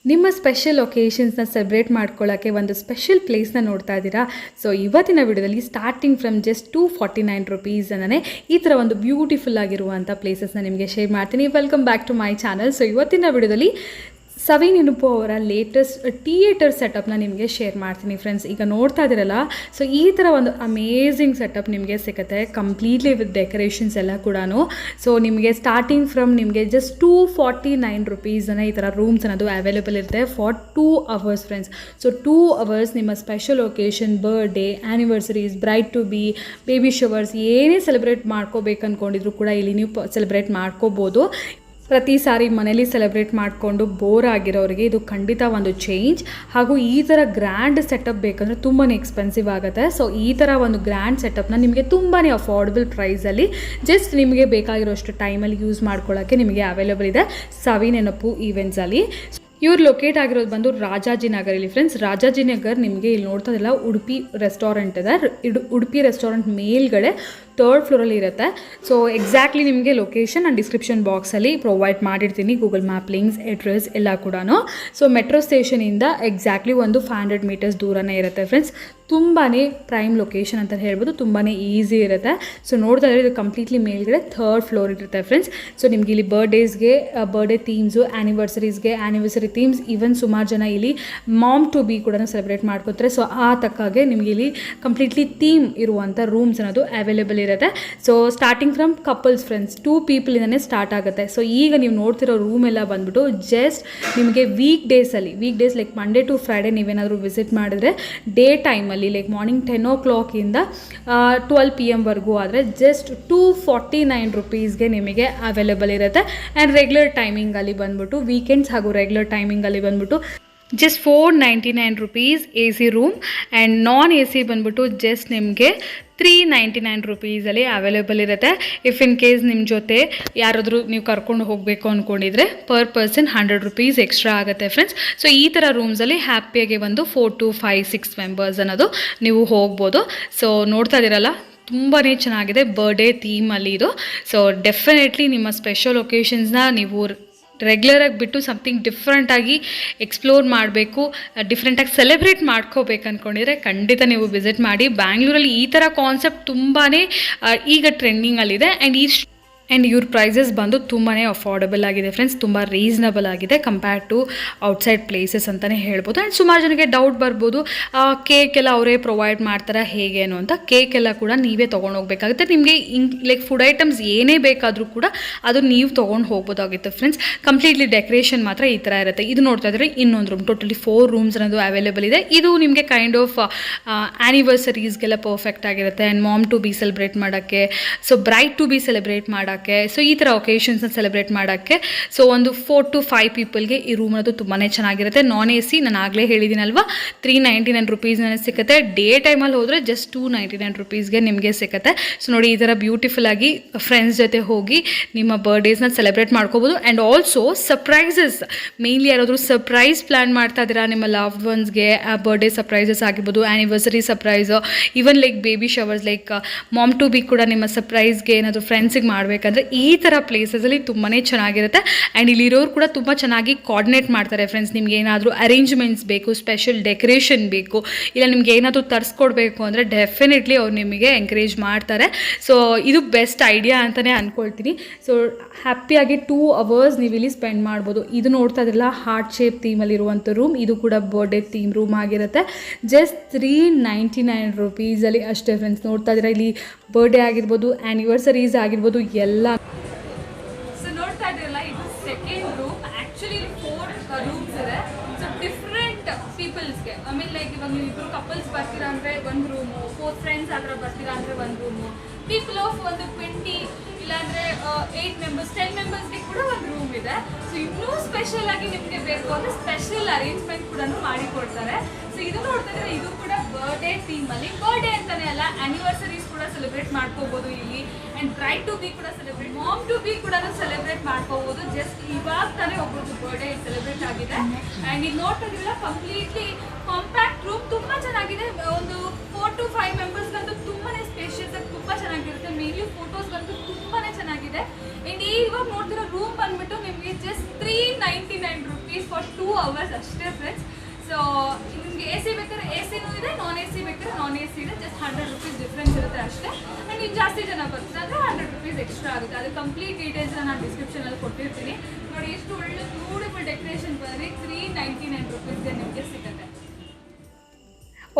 ನಿಮ್ಮ special ಒಕೇಶನ್ಸ್ನ celebrate ಮಾಡ್ಕೊಳ್ಳೋಕ್ಕೆ ಒಂದು ಸ್ಪೆಷಲ್ ಪ್ಲೇಸ್ನ ನೋಡ್ತಾ ಇದ್ದೀರಾ. ಸೊ ಇವತ್ತಿನ ವಿಡಿಯೋದಲ್ಲಿ ಸ್ಟಾರ್ಟಿಂಗ್ ಫ್ರಮ್ ಜಸ್ಟ್ 249 ರುಪೀಸನ್ನೇ ಈ ಥರ ಒಂದು ಬ್ಯೂಟಿಫುಲ್ ಆಗಿರುವಂಥ ಪ್ಲೇಸಸ್ನ ನಿಮಗೆ ಶೇರ್ ಮಾಡ್ತೀನಿ. Welcome back to my channel. So ಇವತ್ತಿನ ವಿಡಿಯೋದಲ್ಲಿ ಸವೀನ್ ಇನುಪು ಅವರ ಲೇಟೆಸ್ಟ್ ಥಿಯೇಟರ್ ಸೆಟಪ್ನ ನಿಮಗೆ ಶೇರ್ ಮಾಡ್ತೀನಿ ಫ್ರೆಂಡ್ಸ್. ಈಗ ನೋಡ್ತಾ ಇದ್ದೀರಲ್ಲ, ಸೊ ಈ ಥರ ಒಂದು ಅಮೇಝಿಂಗ್ ಸೆಟಪ್ ನಿಮಗೆ ಸಿಗುತ್ತೆ ಕಂಪ್ಲೀಟ್ಲಿ ವಿತ್ ಡೆಕೋರೇಷನ್ಸ್ ಎಲ್ಲ ಕೂಡ. ಸೊ ನಿಮಗೆ ಸ್ಟಾರ್ಟಿಂಗ್ ಫ್ರಮ್ ನಿಮಗೆ ಜಸ್ಟ್ 249 ರುಪೀಸನ್ನ ಈ ಥರ ರೂಮ್ಸ್ ಅನ್ನೋದು ಅವೈಲೇಬಲ್ ಇರುತ್ತೆ for 2 hours friends. So 2 hours ನಿಮ್ಮ special occasion, birthday, anniversaries, bride to be, baby showers ಏನೇ ಸೆಲೆಬ್ರೇಟ್ ಮಾಡ್ಕೋಬೇಕು ಅಂದ್ಕೊಂಡಿದ್ರು ಕೂಡ ಇಲ್ಲಿ ನೀವು ಸೆಲೆಬ್ರೇಟ್ ಮಾಡ್ಕೋಬೋದು. ಪ್ರತಿ ಸಾರಿ ಮನೇಲಿ ಸೆಲೆಬ್ರೇಟ್ ಮಾಡಿಕೊಂಡು ಬೋರ್ ಆಗಿರೋರಿಗೆ ಇದು ಖಂಡಿತ ಒಂದು ಚೇಂಜ್. ಹಾಗೂ ಈ ಥರ ಗ್ರ್ಯಾಂಡ್ ಸೆಟಪ್ ಬೇಕಂದರೆ ತುಂಬಾ ಎಕ್ಸ್ಪೆನ್ಸಿವ್ ಆಗುತ್ತೆ. ಸೊ ಈ ಥರ ಒಂದು ಗ್ರ್ಯಾಂಡ್ ಸೆಟಪ್ನ ನಿಮಗೆ ತುಂಬಾ ಅಫೋರ್ಡಬಲ್ ಪ್ರೈಸಲ್ಲಿ ಜಸ್ಟ್ ನಿಮಗೆ ಬೇಕಾಗಿರೋಷ್ಟು ಟೈಮಲ್ಲಿ ಯೂಸ್ ಮಾಡ್ಕೊಳ್ಳೋಕ್ಕೆ ನಿಮಗೆ ಅವೈಲೇಬಲ್ ಇದೆ ಸವೀನ್ ಇನುಪು ಈವೆಂಟ್ಸಲ್ಲಿ. ಇವ್ರು ಲೊಕೇಟ್ ಆಗಿರೋದು ಬಂದು ರಾಜಾಜಿನಗರ್ ಇಲ್ಲಿ ಫ್ರೆಂಡ್ಸ್. ರಾಜಾಜಿನಗರ್ ನಿಮಗೆ ಇಲ್ಲಿ ನೋಡ್ತಾ ಇದ್ದಿಲ್ಲ ಉಡುಪಿ ರೆಸ್ಟೋರೆಂಟ್ ಇದೆ. ಉಡುಪಿ ರೆಸ್ಟೋರೆಂಟ್ ಮೇಲ್ಗಡೆ 3rd ಫ್ಲೋರಲ್ಲಿ ಇರುತ್ತೆ. ಸೊ ಎಕ್ಸಾಕ್ಟ್ಲಿ ನಿಮಗೆ ಲೊಕೇಶನ್ ಆ್ಯಂಡ್ ಡಿಸ್ಕ್ರಿಪ್ಷನ್ ಬಾಕ್ಸಲ್ಲಿ ಪ್ರೊವೈಡ್ ಮಾಡಿರ್ತೀನಿ, ಗೂಗಲ್ ಮ್ಯಾಪ್ ಲಿಂಕ್ಸ್, ಅಡ್ರೆಸ್ ಎಲ್ಲ ಕೂಡ. ಸೊ ಮೆಟ್ರೋ ಸ್ಟೇಷನಿಂದ ಎಕ್ಸಾಕ್ಟ್ಲಿ ಒಂದು 500 ಮೀಟರ್ಸ್ ದೂರನೇ ಇರುತ್ತೆ ಫ್ರೆಂಡ್ಸ್. ತುಂಬಾ ಪ್ರೈಮ್ ಲೊಕೇಶನ್ ಅಂತ ಹೇಳ್ಬೋದು, ತುಂಬಾ ಈಸಿ ಇರುತ್ತೆ. ಸೊ ನೋಡ್ತಾ ಇದ್ರೆ ಇದು ಕಂಪ್ಲೀಟ್ಲಿ ಮೇಲ್ಗಡೆ 3rd ಫ್ಲೋರ್ ಇರುತ್ತೆ ಫ್ರೆಂಡ್ಸ್. ಸೊ ನಿಮಗೆ ಇಲ್ಲಿ ಬರ್ಡೇಸ್ಗೆ ಬರ್ಡೇ ಥೀಮ್ಸು, ಆ್ಯನಿವರ್ಸರೀಸ್ಗೆ ಆ್ಯನಿವರ್ಸರಿ ಥೀಮ್ಸ್, ಈವನ್ ಸುಮಾರು ಜನ ಇಲ್ಲಿ ಮಾಮ್ ಟು ಬಿ ಕೂಡ ಸೆಲೆಬ್ರೇಟ್ ಮಾಡ್ಕೊತಾರೆ. ಸೊ ಆ ತಕ್ಕಾಗೆ ನಿಮಗೆ ಇಲ್ಲಿ ಕಂಪ್ಲೀಟ್ಲಿ ಥೀಮ್ ಇರುವಂಥ ರೂಮ್ಸ್ ಅನ್ನೋದು ಅವೈಲೇಬಲ್ ಇರುತ್ತೆ. So starting from couples friends 2 people ಇಂದನೇ ಸ್ಟಾರ್ಟ್ ಆಗುತ್ತೆ. ಸೊ ಈಗ ನೀವು ನೋಡ್ತಿರೋ ರೂಮ್ ಎಲ್ಲ ಬಂದ್ಬಿಟ್ಟು ಜಸ್ಟ್ ನಿಮಗೆ weekdays like Monday to Friday ನೀವೇನಾದರೂ ವಿಸಿಟ್ ಮಾಡಿದ್ರೆ ಡೇ ಟೈಮಲ್ಲಿ ಲೈಕ್ ಮಾರ್ನಿಂಗ್ 10 o'clock ಇಂದ 12 PM ವರೆಗೂ ಆದರೆ ಜಸ್ಟ್ 249 ರುಪೀಸ್ಗೆ ನಿಮಗೆ ಅವೈಲೇಬಲ್ ಇರುತ್ತೆ. ಆ್ಯಂಡ್ ರೆಗ್ಯುಲರ್ ಟೈಮಿಂಗಲ್ಲಿ ಬಂದ್ಬಿಟ್ಟು ವೀಕೆಂಡ್ಸ್ ಹಾಗೂ ರೆಗ್ಯುಲರ್ ಟೈಮಿಂಗಲ್ಲಿ ಬಂದ್ಬಿಟ್ಟು just 499 rupees A C room. And non A C ಬಂದ್ಬಿಟ್ಟು ಜಸ್ಟ್ ನಿಮಗೆ 399 ರುಪೀಸಲ್ಲಿ ಅವೈಲೇಬಲ್ ಇರುತ್ತೆ. ಇಫ್ ಇನ್ ಕೇಸ್ ನಿಮ್ಮ ಜೊತೆ ಯಾರಾದರೂ ನೀವು ಕರ್ಕೊಂಡು ಹೋಗಬೇಕು ಅಂದ್ಕೊಂಡಿದ್ರೆ ಪರ್ ಪರ್ಸನ್ 100 ರುಪೀಸ್ ಎಕ್ಸ್ಟ್ರಾ ಆಗುತ್ತೆ ಫ್ರೆಂಡ್ಸ್. ಸೊ ಈ ಥರ ರೂಮ್ಸಲ್ಲಿ ಹ್ಯಾಪಿಯಾಗಿ ಒಂದು 4 to 5, 6 ಮೆಂಬರ್ಸ್ ಅನ್ನೋದು ನೀವು ಹೋಗ್ಬೋದು. ಸೊ ನೋಡ್ತಾ ಇದ್ದೀರಲ್ಲ, ತುಂಬಾ ಚೆನ್ನಾಗಿದೆ ಬರ್ಡೇ ಥೀಮಲ್ಲಿ ಇದು. ಸೊ ಡೆಫಿನೆಟ್ಲಿ ನಿಮ್ಮ ಸ್ಪೆಷಲ್ ಒಕೇಶನ್ಸ್ನ ನೀವು ರೆಗ್ಯುಲರಾಗಿ ಬಿಟ್ಟು ಸಮಥಿಂಗ್ ಡಿಫ್ರೆಂಟಾಗಿ ಎಕ್ಸ್ಪ್ಲೋರ್ ಮಾಡಬೇಕು, ಡಿಫ್ರೆಂಟಾಗಿ ಸೆಲೆಬ್ರೇಟ್ ಮಾಡ್ಕೋಬೇಕು ಅಂದ್ಕೊಂಡಿದ್ರೆ ಖಂಡಿತ ನೀವು ವಿಸಿಟ್ ಮಾಡಿ. ಬ್ಯಾಂಗ್ಳೂರಲ್ಲಿ ಈ ಥರ ಕಾನ್ಸೆಪ್ಟ್ ತುಂಬಾ ಈಗ ಟ್ರೆಂಡಿಂಗಲ್ಲಿದೆ. ಆ್ಯಂಡ್ ಇವ್ರ ಪ್ರೈಸಸ್ ಬಂದು ತುಂಬಾ ಅಫೋರ್ಡಬಲ್ ಆಗಿದೆ ಫ್ರೆಂಡ್ಸ್, ತುಂಬ ರೀಸನಬಲ್ ಆಗಿದೆ ಕಂಪೇರ್ಡ್ ಟು ಔಟ್ಸೈಡ್ ಪ್ಲೇಸಸ್ ಅಂತಲೇ ಹೇಳ್ಬೋದು. ಆ್ಯಂಡ್ ಸುಮಾರು ಜನಕ್ಕೆ ಡೌಟ್ ಬರ್ಬೋದು, ಕೇಕ್ ಎಲ್ಲ ಅವರೇ ಪ್ರೊವೈಡ್ ಮಾಡ್ತಾರೆ ಹೇಗೇನು ಅಂತ. ಕೇಕ್ ಎಲ್ಲ ಕೂಡ ನೀವೇ ತೊಗೊಂಡು ಹೋಗಬೇಕಾಗುತ್ತೆ. ನಿಮಗೆ ಲೈಕ್ ಫುಡ್ ಐಟಮ್ಸ್ ಏನೇ ಬೇಕಾದರೂ ಕೂಡ ಅದು ನೀವು ತೊಗೊಂಡು ಹೋಗ್ಬೋದಾಗಿತ್ತು ಫ್ರೆಂಡ್ಸ್. ಕಂಪ್ಲೀಟ್ಲಿ ಡೆಕೋರೇಷನ್ ಮಾತ್ರ ಈ ಥರ ಇರುತ್ತೆ. ಇದು ನೋಡ್ತಾ ಇದ್ರೆ ಇನ್ನೊಂದು ರೂಮ್, ಟೋಟಲಿ 4 ರೂಮ್ಸ್ ಅನ್ನೋದು ಅವೈಲೇಬಲ್ ಇದೆ. ಇದು ನಿಮಗೆ ಕೈಂಡ್ ಆಫ್ ಆ್ಯನಿವರ್ಸರೀಸ್ಗೆಲ್ಲ ಪರ್ಫೆಕ್ಟ್ ಆಗಿರುತ್ತೆ. And mom to be celebrate ಮಾಡೋಕ್ಕೆ, so bride to be celebrate ಮಾಡೋಕ್ಕೆ, ಸೊ ಈ ಥರ ಒಕೇಶನ್ಸ್ನ ಸೆಲೆಬ್ರೇಟ್ ಮಾಡೋಕ್ಕೆ. ಸೊ ಒಂದು 4 to 5 ಪೀಪಲ್ಗೆ ಈ ರೂಮ್ ಅನ್ನೋದು ತುಂಬಾ ಚೆನ್ನಾಗಿರುತ್ತೆ. ನಾನ್ ಎ ಸಿ ನಾನು ಆಗಲೇ ಹೇಳಿದ್ದೀನಲ್ವಾ 399 ರುಪೀಸ್ನೇ ಸಿಗುತ್ತೆ. ಡೇ ಟೈಮಲ್ಲಿ ಹೋದರೆ ಜಸ್ಟ್ 299 ರುಪೀಸ್ಗೆ ನಿಮಗೆ ಸಿಗುತ್ತೆ. ಸೊ ನೋಡಿ, ಈ ಥರ ಬ್ಯೂಟಿಫುಲ್ ಆಗಿ ಫ್ರೆಂಡ್ಸ್ ಜೊತೆ ಹೋಗಿ ನಿಮ್ಮ ಬರ್ಡೇಸ್ನ ಸೆಲೆಬ್ರೇಟ್ ಮಾಡ್ಕೋಬೋದು. ಆ್ಯಂಡ್ ಆಲ್ಸೋ ಸರ್ಪ್ರೈಸಸ್, ಮೇನ್ಲಿ ಯಾರಾದರೂ ಸರ್ಪ್ರೈಸ್ ಪ್ಲ್ಯಾನ್ ಮಾಡ್ತಾ ಇದ್ದೀರಾ ನಿಮ್ಮ ಲವ್ಡ್ ಒನ್ಸ್ಗೆ, ಬರ್ಡೇ ಸರ್ಪ್ರೈಸಸ್ ಆಗಿರ್ಬೋದು, anniversary surprise, even like baby showers, like mom to be ಕೂಡ ನಿಮ್ಮ ಸರ್ಪ್ರೈಸ್ಗೆ ಏನಾದರೂ ಫ್ರೆಂಡ್ಸಿಗೆ ಮಾಡಬೇಕಂದ್ರೆ ಈ ಥರ ಪ್ಲೇಸಸಲ್ಲಿ ತುಂಬಾ ಚೆನ್ನಾಗಿರುತ್ತೆ. ಆ್ಯಂಡ್ ಇಲ್ಲಿರೋರು ಕೂಡ ತುಂಬ ಚೆನ್ನಾಗಿ ಕೋಆರ್ಡಿನೇಟ್ ಮಾಡ್ತಾರೆ ಫ್ರೆಂಡ್ಸ್. ನಿಮ್ಗೆ ಏನಾದರೂ ಅರೇಂಜ್ಮೆಂಟ್ಸ್ ಬೇಕು, ಸ್ಪೆಷಲ್ ಡೆಕೋರೇಷನ್ ಬೇಕು, ಇಲ್ಲ ನಿಮ್ಗೆ ಏನಾದರೂ ತರಿಸ್ಕೊಡ್ಬೇಕು ಅಂದರೆ ಡೆಫಿನೆಟ್ಲಿ ಅವ್ರು ನಿಮಗೆ ಎಂಕರೇಜ್ ಮಾಡ್ತಾರೆ. ಸೊ ಇದು ಬೆಸ್ಟ್ ಐಡಿಯಾ ಅಂತಲೇ ಅಂದ್ಕೊಳ್ತೀನಿ. ಸೊ ಹ್ಯಾಪಿಯಾಗಿ 2 hours ನೀವು ಇಲ್ಲಿ ಸ್ಪೆಂಡ್ ಮಾಡ್ಬೋದು. ಇದು ನೋಡ್ತಾ ಇದ್ರಲ್ಲ ಹಾರ್ಟ್ ಶೇಪ್ ಥೀಮಲ್ಲಿರುವಂಥ ರೂಮ್, ಇದು ಕೂಡ ಬರ್ಡೇ ಥೀಮ್ ರೂಮ್ ಆಗಿರುತ್ತೆ. ಜಸ್ಟ್ 399 ರುಪೀಸಲ್ಲಿ ಅಷ್ಟೇ ಫ್ರೆಂಡ್ಸ್. ನೋಡ್ತಾ ಇದ್ದೀರಾ, ಇಲ್ಲಿ ಬರ್ಡೇ ಆಗಿರ್ಬೋದು, ಆ್ಯನಿವರ್ಸರೀಸ್ ಆಗಿರ್ಬೋದು ಎಲ್ಲ. ಸೊ ನೋಡ್ತಾ ಇದ್ದೀರಲ್ಲ, ಇದು ಸೆಕೆಂಡ್ ರೂಮ್. ಆ್ಯಕ್ಚುಲಿ ಇಲ್ಲಿ 4 ರೂಮ್ಸ್ ಇದೆ. ಸೊ ಡಿಫ್ರೆಂಟ್ ಪೀಪಲ್ಸ್ಗೆ, ಐ ಮೀನ್ ಲೈಕ್ ಇವಾಗ ನೀವು ಇಬ್ಬರು ಕಪಲ್ಸ್ ಬರ್ತೀರಾ ಅಂದರೆ ಒಂದು ರೂಮು, 4 ಫ್ರೆಂಡ್ಸ್ ಆ ಥರ ಬರ್ತೀರಾ ಅಂದರೆ ಒಂದು ರೂಮು, ಪೀಪಲ್ ಆಫ್ ಒಂದು 20 ಇಲ್ಲಾಂದರೆ 8 ಮೆಂಬರ್ಸ್ 10 ಮೆಂಬರ್ಸ್ಗೆ ಕೂಡ ಒಂದು ರೂಮ್ ಇದೆ. ಸೊ ಇನ್ನೂ ಸ್ಪೆಷಲ್ ಆಗಿ ನಿಮಗೆ ಬೇಕು ಅಂದರೆ ಸ್ಪೆಷಲ್ ಅರೇಂಜ್ಮೆಂಟ್ ಕೂಡ ಮಾಡಿಕೊಡ್ತಾರೆ. ಸೊ ಇದು ನೋಡ್ತಾ ಇದ್ರೆ ಇದು ಕೂಡ ಬರ್ಡೇ ಥೀಮಲ್ಲಿ, ಬರ್ಡೇ ಅಂತಲೇ ಅಲ್ಲ ಆ್ಯನಿವರ್ಸರೀಸ್ ಕೂಡ ಸೆಲೆಬ್ರೇಟ್ ಮಾಡ್ಕೋಬೋದು ಇಲ್ಲಿ. ಆ್ಯಂಡ್ ಬ್ರೈಡ್ ಟು ಬಿ ಕೂಡ ಸೆಲೆಬ್ರೇಟ್, ಮಾಮ್ ಟು ಬಿ ಕೂಡ ಸೆಲೆಬ್ರೇಟ್ ಮಾಡ್ಕೋಬೋದು. ಜಸ್ಟ್ ಇವಾಗ ತಾನೇ ಒಬ್ಬರದ್ದು ಬರ್ಡೇ ಸೆಲೆಬ್ರೇಟ್ ಆಗಿದೆ. ಆ್ಯಂಡ್ ಇದು ನೋಡ್ತಾ ಇದ್ದೀವಲ್ಲ, ಕಂಪ್ಲೀಟ್ಲಿ ಕಾಂಪ್ಯಾಕ್ಟ್ ರೂಮ್, ತುಂಬ ಚೆನ್ನಾಗಿದೆ. ಒಂದು 4 to 5 ಮೆಂಬರ್ಸ್ಗಂತೂ ತುಂಬಾ ಸ್ಪೇಷಿಯಸ್ ಆಗಿ ತುಂಬ ಚೆನ್ನಾಗಿರುತ್ತೆ. ಮೇನ್ಲಿ ಫೋಟೋಸ್ಗಂತೂ ತುಂಬಾ ಚೆನ್ನಾಗಿದೆ. ಆ್ಯಂಡ್ ಇವಾಗ ನೋಡ್ತಿರೋ ರೂಮ್ ಬಂದ್ಬಿಟ್ಟು ನಿಮಗೆ ಜಸ್ಟ್ 399 ರುಪೀಸ್ ಫಾರ್ 2 hours ಅಷ್ಟೇ ಫ್ರೆಂಡ್ಸ್. ಸೊ ನಿಮಗೆ AC ಬೇಕಾದ್ರೆ ACನೂ ಇದೆ, ನಾನ್ AC ಬೇಕಾದ್ರೆ ನಾನ್ AC ಇದೆ. ಜಸ್ಟ್ 100 rupees ಡಿಫ್ರೆನ್ಸ್ ಇರುತ್ತೆ ಅಷ್ಟೇ. ಆ್ಯಂಡ್ ನೀವು ಜಾಸ್ತಿ ಜನ ಬರ್ತೀರಾ ಅಂದರೆ 100 rupees ಎಕ್ಸ್ಟ್ರಾ ಆಗುತ್ತೆ. ಅದು ಕಂಪ್ಲೀಟ್ ಡೀಟೇಲ್ಸ್ನ ನಾನು ಡಿಸ್ಕ್ರಿಪ್ಷನಲ್ಲಿ ಕೊಟ್ಟಿರ್ತೀನಿ ನೋಡಿ. ಎಷ್ಟು ಒಳ್ಳೆ ಬ್ಯೂಟಿಫುಲ್ ಡೆಕೋರೇಷನ್ ಬರೀ 399 rupeesಗೆ ನಿಮಗೆ ಸಿಗುತ್ತೆ.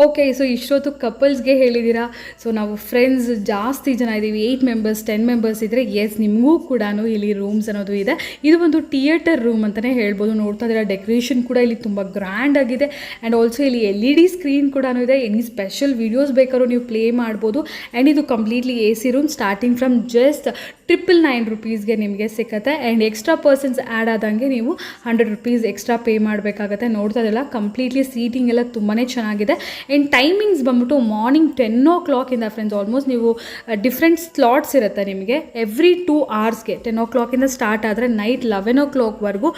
ಓಕೆ, ಸೊ ಇಷ್ಟೊತ್ತು ಕಪಲ್ಸ್ಗೆ ಹೇಳಿದ್ದೀರಾ. ಸೊ ನಾವು ಫ್ರೆಂಡ್ಸ್ ಜಾಸ್ತಿ ಜನ ಇದ್ದೀವಿ, 8 ಮೆಂಬರ್ಸ್ 10 ಮೆಂಬರ್ಸ್ ಇದ್ದರೆ ಎಸ್ ನಿಮಗೂ ಕೂಡ ಇಲ್ಲಿ ರೂಮ್ಸ್ ಅನ್ನೋದು ಇದೆ. ಇದು ಒಂದು ಥಿಯೇಟರ್ ರೂಮ್ ಅಂತಲೇ ಹೇಳ್ಬೋದು. ನೋಡ್ತಾ ಇದ್ದೀರಾ ಡೆಕೋರೇಷನ್ ಕೂಡ ಇಲ್ಲಿ ತುಂಬ ಗ್ರ್ಯಾಂಡ್ ಆಗಿದೆ. ಆ್ಯಂಡ್ ಆಲ್ಸೋ ಇಲ್ಲಿ LED ಸ್ಕ್ರೀನ್ ಕೂಡ ಇದೆ. ಎನಿ ಸ್ಪೆಷಲ್ ವೀಡಿಯೋಸ್ ಬೇಕಾದ್ರೂ ನೀವು ಪ್ಲೇ ಮಾಡ್ಬೋದು. ಆ್ಯಂಡ್ ಇದು completely AC room. Starting from just 999 rupeesಗೆ ನಿಮಗೆ ಸಿಗುತ್ತೆ. ಆ್ಯಂಡ್ ಎಕ್ಸ್ಟ್ರಾ ಪರ್ಸನ್ಸ್ ಆ್ಯಡ್ ಆದಂಗೆ ನೀವು 100 rupees ಎಕ್ಸ್ಟ್ರಾ ಪೇ ಮಾಡಬೇಕಾಗತ್ತೆ. ನೋಡ್ತಾ ಇದ್ದಲ್ಲ ಕಂಪ್ಲೀಟ್ಲಿ ಸೀಟಿಂಗ್ ಎಲ್ಲ ತುಂಬಾ ಚೆನ್ನಾಗಿದೆ. ಆ್ಯಂಡ್ ಟೈಮಿಂಗ್ಸ್ ಬಂದ್ಬಿಟ್ಟು ಮಾರ್ನಿಂಗ್ 10 o'clock ಇಂದ ಫ್ರೆಂಡ್ಸ್ ಆಲ್ಮೋಸ್ಟ್ ನೀವು ಡಿಫ್ರೆಂಟ್ ಸ್ಲಾಟ್ಸ್ ಇರುತ್ತೆ ನಿಮಗೆ. ಎವ್ರಿ 2 hours 10 o'clock ಇಂದ ಸ್ಟಾರ್ಟ್ ಆದರೆ ನೈಟ್ 11 o'clockವರೆಗೂ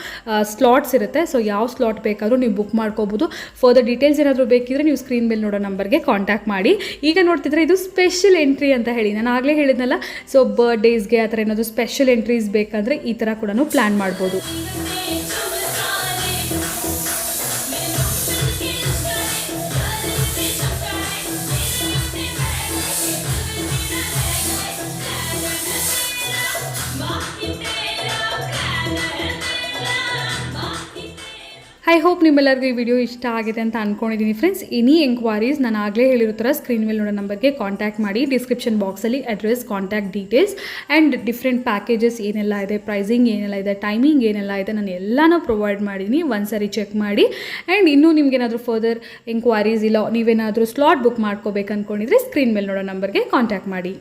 ಸ್ಲಾಟ್ಸ್ ಇರುತ್ತೆ. ಸೊ ಯಾವ ಸ್ಲಾಟ್ ಬೇಕಾದರೂ ನೀವು ಬುಕ್ ಮಾಡ್ಕೋಬೋದು. ಫರ್ದರ್ ಡೀಟೇಲ್ಸ್ ಏನಾದರೂ ಬೇಕಿದ್ರೆ ನೀವು ಸ್ಕ್ರೀನ್ ಮೇಲೆ ನೋಡೋ ನಂಬರ್ಗೆ ಕಾಂಟ್ಯಾಕ್ಟ್ ಮಾಡಿ. ಈಗ ನೋಡ್ತಿದ್ರೆ ಇದು ಸ್ಪೆಷಲ್ ಎಂಟ್ರಿ ಅಂತ ಹೇಳಿ ನಾನು ಆಗಲೇ ಹೇಳಿದ್ನಲ್ಲ. ಸೊ ಬರ್ಡೇಸ್ಗೆ ಆ ಥರ ಏನಾದರೂ ಸ್ಪೆಷಲ್ ಎಂಟ್ರೀಸ್ ಬೇಕಂದರೆ ಈ ಥರ ಕೂಡ ಪ್ಲ್ಯಾನ್ ಮಾಡ್ಬೋದು. ಐ ಹೋಪ್ ನಿಮ್ಮೆಲ್ಲರಿಗೂ ಈ ವಿಡಿಯೋ ಇಷ್ಟ ಆಗಿದೆ ಅಂತ ಅಂದ್ಕೊಂಡಿದ್ದೀನಿ ಫ್ರೆಂಡ್ಸ್. ಎನಿ ಎಂಕ್ವೈರೀಸ್ ನಾನು ಆಗಲೇ ಹೇಳಿರೋ ಥರ ಸ್ಕ್ರೀನ್ ಮೇಲೆ ನೋಡೋ ನಂಬರ್ಗೆ ಕಾಂಟ್ಯಾಕ್ಟ್ ಮಾಡಿ. ಡಿಸ್ಕ್ರಿಪ್ಷನ್ ಬಾಕ್ಸಲ್ಲಿ address, contact details and different packages ಏನೆಲ್ಲ ಇದೆ, ಪ್ರೈಸಿಂಗ್ ಏನೆಲ್ಲ ಇದೆ, ಟೈಮಿಂಗ್ ಏನೆಲ್ಲ ಇದೆ ನಾನು ಎಲ್ಲನೂ ಪ್ರೊವೈಡ್ ಮಾಡಿದ್ದೀನಿ. ಒಂದ್ಸರಿ ಚೆಕ್ ಮಾಡಿ. ಆ್ಯಂಡ್ ಇನ್ನೂ ನಿಮಗೇನಾದರೂ ಫರ್ದರ್ ಎಂಕ್ವೈರೀಸ್ ಇಲ್ಲ ನೀವೇನಾದರೂ ಸ್ಲಾಟ್ ಬುಕ್ ಮಾಡ್ಕೋಬೇಕು ಅಂದ್ಕೊಂಡಿದ್ರೆ ಸ್ಕ್ರೀನ್ ಮೇಲೆ ನೋಡೋ ನಂಬರ್ಗೆ ಕಾಂಟ್ಯಾಕ್ಟ್ ಮಾಡಿ.